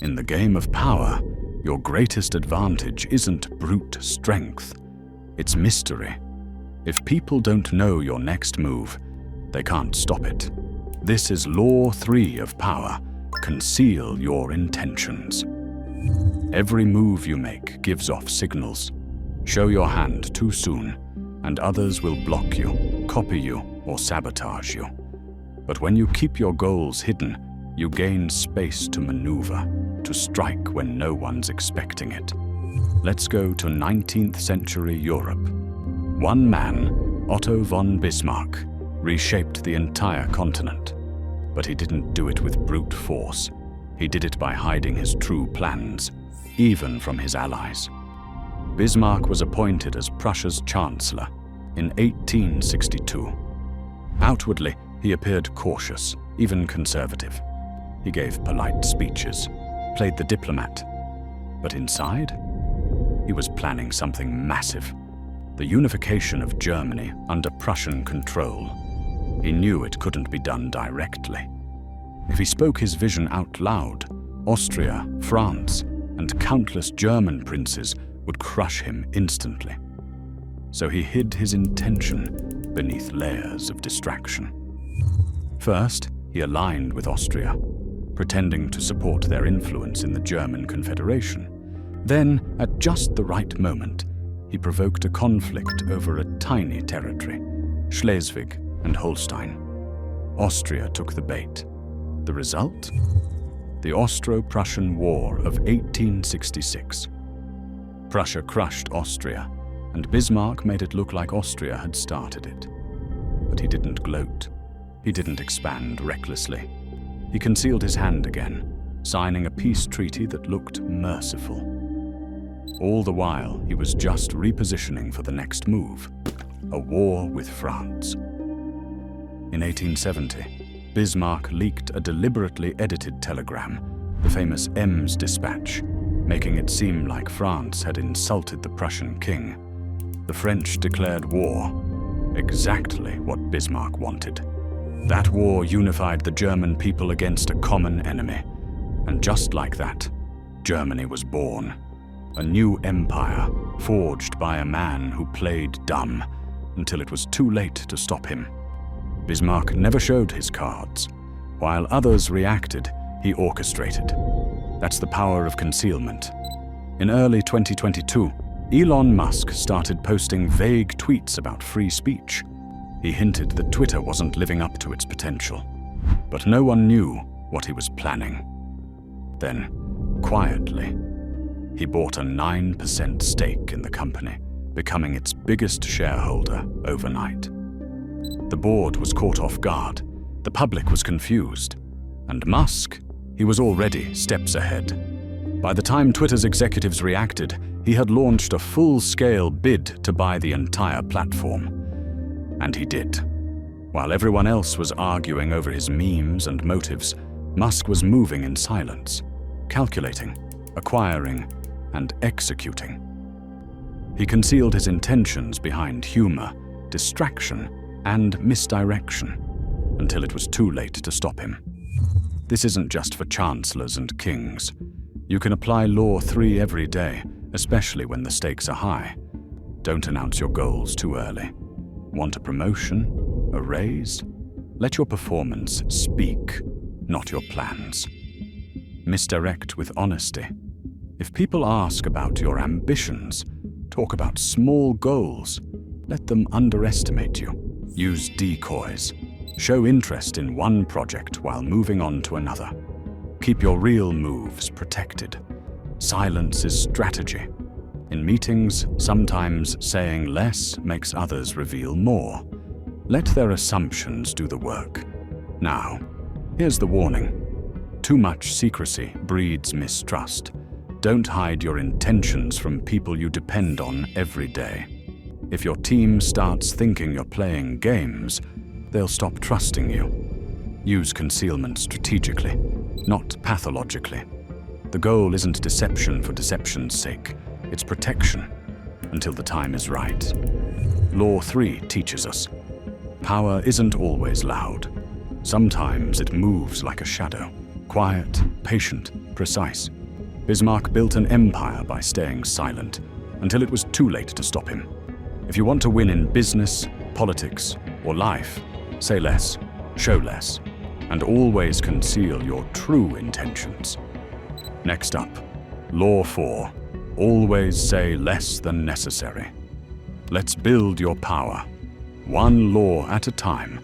In the game of power, your greatest advantage isn't brute strength, it's mystery. If people don't know your next move, they can't stop it. This is Law 3 of power. Conceal your intentions. Every move you make gives off signals. Show your hand too soon, and others will block you, copy you, or sabotage you. But when you keep your goals hidden, you gain space to maneuver, to strike when no one's expecting it. Let's go to 19th century Europe. One man, Otto von Bismarck, reshaped the entire continent. But he didn't do it with brute force. He did it by hiding his true plans, even from his allies. Bismarck was appointed as Prussia's chancellor in 1862. Outwardly, he appeared cautious, even conservative. He gave polite speeches, played the diplomat. But inside, he was planning something massive. The unification of Germany under Prussian control. He knew it couldn't be done directly. If he spoke his vision out loud, Austria, France, and countless German princes would crush him instantly. So he hid his intention beneath layers of distraction. First, he aligned with Austria, pretending to support their influence in the German Confederation. Then, at just the right moment, he provoked a conflict over a tiny territory, Schleswig and Holstein. Austria took the bait. The result? The Austro-Prussian War of 1866. Prussia crushed Austria, and Bismarck made it look like Austria had started it. But he didn't gloat. He didn't expand recklessly. He concealed his hand again, signing a peace treaty that looked merciful. All the while, he was just repositioning for the next move, a war with France. In 1870, Bismarck leaked a deliberately edited telegram, the famous Ems dispatch, making it seem like France had insulted the Prussian king. The French declared war, exactly what Bismarck wanted. That war unified the German people against a common enemy. And just like that, Germany was born. A new empire, forged by a man who played dumb until it was too late to stop him. Bismarck never showed his cards. While others reacted, he orchestrated. That's the power of concealment. In early 2022, Elon Musk started posting vague tweets about free speech. He hinted that Twitter wasn't living up to its potential. But no one knew what he was planning. Then, quietly, he bought a 9% stake in the company, becoming its biggest shareholder overnight. The board was caught off guard, the public was confused, and Musk, he was already steps ahead. By the time Twitter's executives reacted, he had launched a full-scale bid to buy the entire platform. And he did. While everyone else was arguing over his memes and motives, Musk was moving in silence, calculating, acquiring, and executing. He concealed his intentions behind humor, distraction, and misdirection, until it was too late to stop him. This isn't just for chancellors and kings. You can apply Law 3 every day, especially when the stakes are high. Don't announce your goals too early. Want a promotion? A raise? Let your performance speak, not your plans. Misdirect with honesty. If people ask about your ambitions, talk about small goals. Let them underestimate you. Use decoys. Show interest in one project while moving on to another. Keep your real moves protected. Silence is strategy. In meetings, sometimes saying less makes others reveal more. Let their assumptions do the work. Now, here's the warning. Too much secrecy breeds mistrust. Don't hide your intentions from people you depend on every day. If your team starts thinking you're playing games, they'll stop trusting you. Use concealment strategically, not pathologically. The goal isn't deception for deception's sake. It's protection, until the time is right. Law 3 teaches us. Power isn't always loud. Sometimes it moves like a shadow, quiet, patient, precise. Bismarck built an empire by staying silent, until it was too late to stop him. If you want to win in business, politics, or life, say less, show less, and always conceal your true intentions. Next up, Law 4. Always say less than necessary. Let's build your power, one law at a time,